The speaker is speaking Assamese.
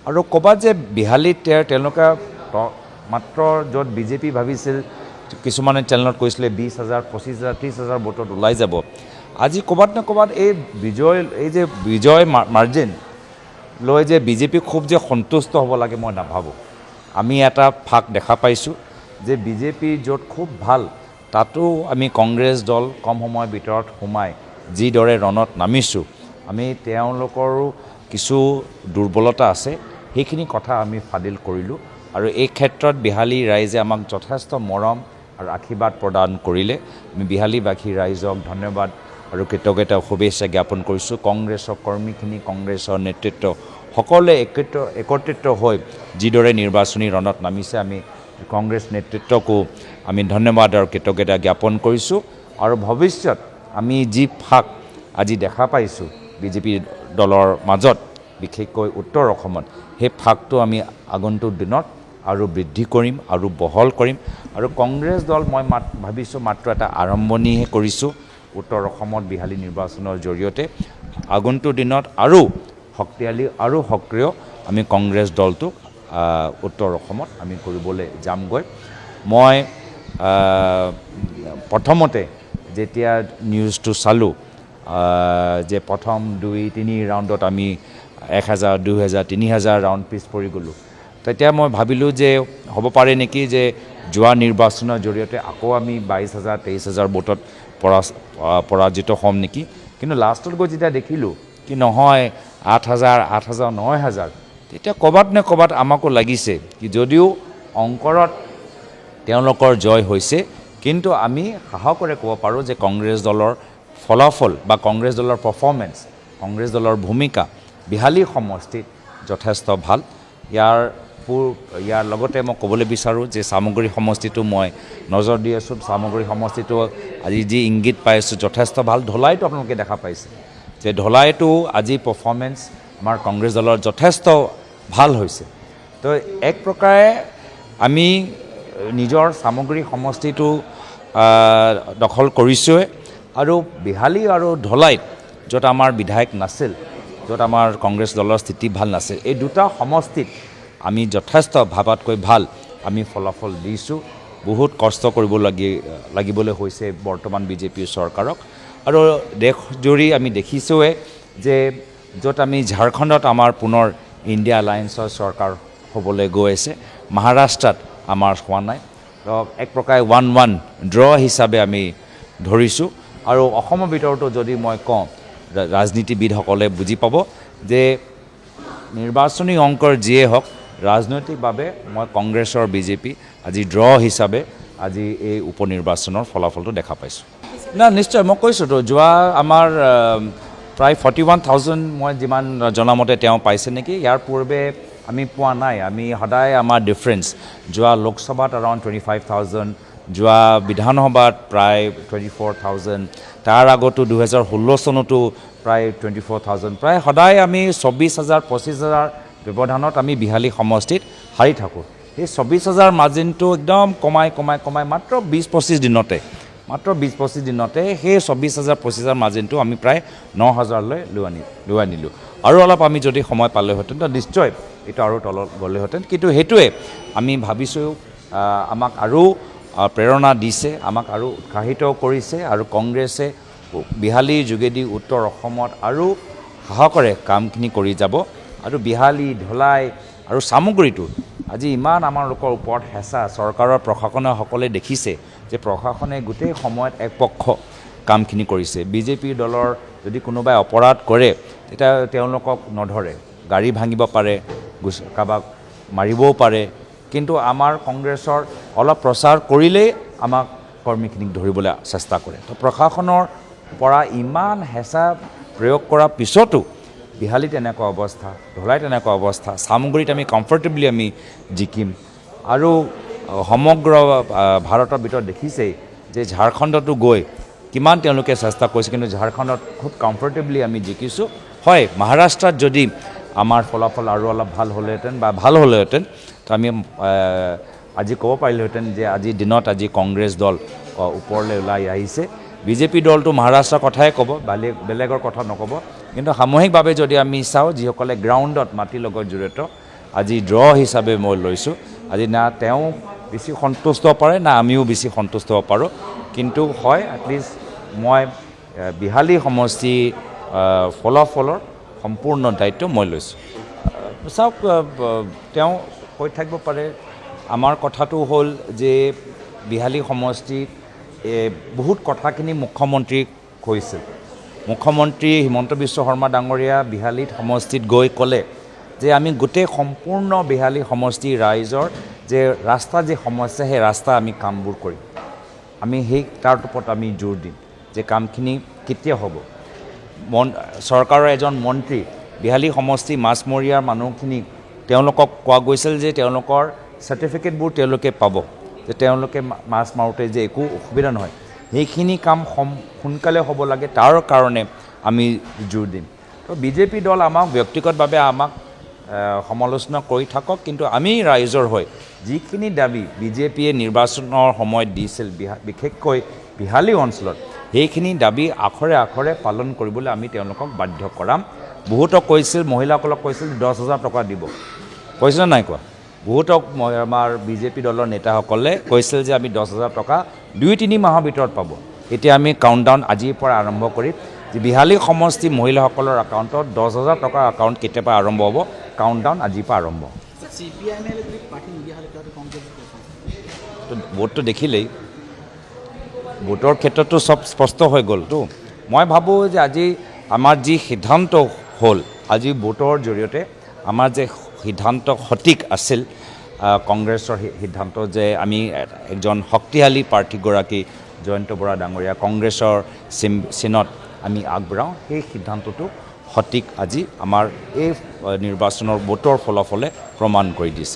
আৰু ক'বাত যে বিহালীত তেওঁলোকে মাত্ৰ য'ত বিজেপি ভাবিছিল কিছুমানে চেনেলত কৈছিলে 20,000 25,000 30,000 ভোটত ওলাই যাব আজি ক'বাত না ক'বাত এই বিজয় মাৰ্জিন লৈ যে বিজেপি খুব যে সন্তুষ্ট হ'ব লাগে মই নাভাবোঁ আমি এটা ফাক দেখা পাইছোঁ যে বিজেপি য'ত খুব ভাল তাতো আমি কংগ্ৰেছ দল কম সময়ৰ ভিতৰত সোমাই যিদৰে ৰণত নামিছোঁ আমি তেওঁলোকৰো কিছু দুৰ্বলতা আছে সেইখিনি কথা আমি ফাদিল কৰিলোঁ আৰু এই ক্ষেত্ৰত বিহালী ৰাইজে আমাক যথেষ্ট মৰম আৰু আশীৰ্বাদ প্ৰদান কৰিলে আমি বিহালীবাসী ৰাইজক ধন্যবাদ আৰু কৃতজ্ঞতা শুভেচ্ছা জ্ঞাপন কৰিছোঁ কংগ্ৰেছৰ কৰ্মীখিনি কংগ্ৰেছৰ নেতৃত্ব সকলোৱে একত্ৰিত হৈ যিদৰে নিৰ্বাচনী ৰণত নামিছে আমি কংগ্ৰেছ নেতৃত্বকো আমি ধন্যবাদ আৰু কৃতজ্ঞতা জ্ঞাপন কৰিছোঁ আৰু ভৱিষ্যত আমি যি ফাক আজি দেখা পাইছোঁ বিজেপি দলৰ মাজত বিশেষকৈ উত্তৰ অসমত সেই ফাকটো আমি আগন্তুক দিনত আৰু বৃদ্ধি কৰিম আৰু বহল কৰিম আৰু কংগ্ৰেছ দল মই ভাবিছোঁ মাত্ৰ এটা আৰম্ভণিহে কৰিছোঁ উত্তৰ অসমত বিহালী নিৰ্বাচনৰ জৰিয়তে আগন্তুক দিনত আৰু শক্তিশালী আৰু সক্ৰিয় আমি কংগ্ৰেছ দলটোক উত্তৰ অসমত আমি কৰিবলৈ যামগৈ মই প্ৰথমতে যেতিয়া নিউজটো চালোঁ যে প্ৰথম 2-3 ৰাউণ্ডত আমি 1,000 2,000 3,000 ৰাউণ্ড পিছ পৰি গ'লোঁ তেতিয়া মই ভাবিলোঁ যে হ'ব পাৰে নেকি যে যোৱা নিৰ্বাচনৰ জৰিয়তে আকৌ আমি 22,000 23,000 ভোটত পৰাজিত হ'ম নেকি কিন্তু লাষ্টত গৈ যেতিয়া দেখিলোঁ কি নহয় 8,000 8,000 9,000 তেতিয়া ক'বাত নে ক'বাত আমাকো লাগিছে কি যদিও অংকৰত তেওঁলোকৰ জয় হৈছে কিন্তু আমি সাহসেৰে ক'ব পাৰোঁ যে কংগ্ৰেছ দলৰ ফলাফল বা কংগ্ৰেছ দলৰ পাৰফৰ্মেঞ্চ কংগ্ৰেছ দলৰ ভূমিকা বিহালী সমষ্টিত যথেষ্ট ভাল ইয়াৰ লগতে মই ক'বলৈ বিচাৰোঁ যে চামগুৰি সমষ্টিটো মই নজৰ দি আছোঁ চামগুৰি সমষ্টিটো আজি যি ইংগিত পাই আছোঁ যথেষ্ট ভাল ঢলাইটো আপোনালোকে দেখা পাইছে যে ঢলাইটো আজি পাৰফৰ্মেঞ্চ আমাৰ কংগ্ৰেছ দলৰ যথেষ্ট ভাল হৈছে তো এক প্ৰকাৰে আমি নিজৰ চামগুৰি সমষ্টিটো দখল কৰিছোঁৱে আৰু বিহালী আৰু ঢলাইত য'ত আমাৰ বিধায়ক নাছিল য'ত আমাৰ কংগ্ৰেছ দলৰ স্থিতি ভাল নাছিল এই দুটা সমষ্টিত আমি যথেষ্ট ভাবাতকৈ ভাল আমি ফলাফল দিছোঁ বহুত কষ্ট লাগিবলৈ হৈছে বৰ্তমান বিজেপি চৰকাৰক আৰু দেশজুৰি আমি দেখিছোঁৱে যে য'ত আমি ঝাৰখণ্ডত আমাৰ পুনৰ ইণ্ডিয়া এলায়েন্সৰ চৰকাৰ হ'বলৈ গৈ আছে মহাৰাষ্ট্ৰত আমাৰ হোৱা নাই এক প্ৰকাৰে 1-1 ড্ৰ হিচাপে আমি ধৰিছোঁ আৰু অসমৰ ভিতৰতো যদি মই কওঁ ৰাজনীতিবিদসকলে বুজি পাব যে নিৰ্বাচনী অংকৰ যিয়ে হওক ৰাজনৈতিকভাৱে মই কংগ্ৰেছৰ বিজেপি আজি ড্ৰ হিচাপে আজি এই উপ নিৰ্বাচনৰ ফলাফলটো দেখা পাইছোঁ না নিশ্চয় মই কৈছোঁতো যোৱা আমাৰ প্ৰায় 41,000 মই যিমান জনামতে তেওঁ পাইছে নেকি ইয়াৰ পূৰ্বে আমি পোৱা নাই আমি সদায় আমাৰ ডিফাৰেঞ্চ যোৱা লোকসভাত এৰাউণ্ড 25,000 যোৱা বিধানসভাত প্ৰায় 24,000 তাৰ আগতো 2016 চনতো প্ৰায় 24,000 প্ৰায় সদায় আমি 24,000 25,000 ব্যৱধানত আমি বিহালী সমষ্টিত হাৰি থাকোঁ সেই 24,000 মাৰ্জিনটো একদম কমাই মাত্ৰ 20-25 দিনতে সেই 24,000 25,000 মাৰ্জিনটো আমি প্ৰায় 9,000লৈ লৈ আনিলোঁ আৰু অলপ আমি যদি সময় পালেহেঁতেন তো নিশ্চয় এইটো আৰু তলত গ'লেহেঁতেন কিন্তু সেইটোৱে আমি ভাবিছোঁ আমাক আৰু প্ৰেৰণা দিছে আমাক আৰু উৎসাহিত কৰিছে আৰু কংগ্ৰেছে বিহালীৰ যোগেদি উত্তৰ অসমত আৰু সাহসেৰে কামখিনি কৰি যাব আৰু বিহালী ঢলাই আৰু চামগুৰিটো আজি ইমান আমাৰ লোকৰ ওপৰত হেঁচা চৰকাৰৰ প্ৰশাসনসকলে দেখিছে যে প্ৰশাসনে গোটেই সময়ত একপক্ষ কামখিনি কৰিছে বিজেপি দলৰ যদি কোনোবাই অপৰাধ কৰে তেতিয়া তেওঁলোকক নধৰে গাড়ী ভাঙিব পাৰে কাৰোবাক মাৰিবও পাৰে কিন্তু আমাৰ কংগ্ৰেছৰ অলপ প্ৰচাৰ কৰিলেই আমাক কৰ্মীখিনিক ধৰিবলৈ চেষ্টা কৰে তো প্ৰশাসনৰ পৰা ইমান হেঁচা প্ৰয়োগ কৰাৰ পিছতো বিহালীত এনেকুৱা অৱস্থা ঢলাইত এনেকুৱা অৱস্থা চামগুৰিত আমি কমফৰ্টেবলি আমি জিকিম আৰু সমগ্ৰ ভাৰতৰ ভিতৰত দেখিছেই যে ঝাৰখণ্ডতো গৈ কিমান তেওঁলোকে চেষ্টা কৰিছে কিন্তু ঝাৰখণ্ডত খুব কমফৰ্টেবলি আমি জিকিছোঁ হয় মহাৰাষ্ট্ৰত যদি আমাৰ ফলাফল আৰু অলপ ভাল হ'লেহেঁতেন তো আমি আজি ক'ব পাৰিলোহেঁতেন যে আজিৰ দিনত আজি কংগ্ৰেছ দল ওপৰলৈ ওলাই আহিছে বিজেপি দলটো মহাৰাষ্ট্ৰৰ কথাই ক'ব বেলেগৰ কথা নক'ব কিন্তু সামূহিকভাৱে যদি আমি চাওঁ যিসকলে গ্ৰাউণ্ডত মাটিৰ লগত জড়িত আজি ড্ৰ হিচাপে মই লৈছোঁ আজি না তেওঁ বেছি সন্তুষ্ট পাৰে না আমিও বেছি সন্তুষ্ট হ'ব পাৰোঁ কিন্তু হয় এটলিষ্ট মই বিহালী সমষ্টি ফলাফলৰ সম্পূৰ্ণ দায়িত্ব মই লৈছোঁ চাওক তেওঁ কৈ থাকিব পাৰে আমাৰ কথাটো হ'ল যে বিহালী সমষ্টিত বহুত কথাখিনি মুখ্যমন্ত্ৰীক কৈছিল মুখ্যমন্ত্ৰী হিমন্ত বিশ্ব শৰ্মা ডাঙৰীয়া বিহালীত সমষ্টিত গৈ ক'লে যে আমি গোটেই সম্পূৰ্ণ বিহালী সমষ্টি ৰাইজৰ যে ৰাস্তা যে সমস্যা সেই ৰাস্তা আমি কামবোৰ কৰিম আমি সেই তাৰ ওপৰত আমি জোৰ দিম যে কামখিনি কেতিয়া হ'ব চৰকাৰৰ এজন মন্ত্ৰী বিহালী সমষ্টি মাছমৰীয়াৰ মানুহখিনিক তেওঁলোকক কোৱা গৈছিল যে তেওঁলোকৰ চাৰ্টিফিকেটবোৰ তেওঁলোকে পাব যে তেওঁলোকে মাছ মাৰোঁতে যে একো অসুবিধা নহয় সেইখিনি কাম সোনকালে হ'ব লাগে তাৰ কাৰণে আমি জোৰ দিম তো বিজেপি দল আমাক ব্যক্তিগতভাৱে আমাক সমালোচনা কৰি থাকক কিন্তু আমি ৰাইজৰ হৈ যিখিনি দাবী বিজেপিয়ে নিৰ্বাচনৰ সময়ত দিছিল বিশেষকৈ বিহালী অঞ্চলত সেইখিনি দাবী আখৰে আখৰে পালন কৰিবলৈ আমি তেওঁলোকক বাধ্য কৰাম বহুতক কৈছিল মহিলাসকলক কৈছিল 10,000 টকা দিব কৈছিল নাই কোৱা বহুতক আমাৰ বিজেপি দলৰ নেতাসকলে কৈছিল যে আমি 10,000 টকা 2-3 মাহৰ ভিতৰত পাব এতিয়া আমি কাউণ্টডাউন আজিৰ পৰা আৰম্ভ কৰিম যে বিহালী সমষ্টি মহিলাসকলৰ একাউণ্টত 10,000 টকাৰ একাউণ্ট কেতিয়াবা আৰম্ভ হ'ব কাউণ্টডাউন আজিৰ পৰা আৰম্ভ ভোটটো দেখিলেই ভোটৰ ক্ষেত্ৰতো চব স্পষ্ট হৈ গ'লতো মই ভাবোঁ যে আজি আমাৰ যি সিদ্ধান্ত হ'ল আজি ভোটৰ জৰিয়তে আমাৰ যে সিদ্ধান্ত সঠিক আছিল কংগ্ৰেছৰ সিদ্ধান্ত যে আমি একজন শক্তিশালী প্ৰাৰ্থীগৰাকী জয়ন্ত বৰা ডাঙৰীয়া কংগ্ৰেছৰ চিনত আমি আগবঢ়াওঁ সেই সিদ্ধান্তটো সঠিক আজি আমাৰ এই নিৰ্বাচনৰ ভোটৰ ফলাফলে প্ৰমাণ কৰি দিছে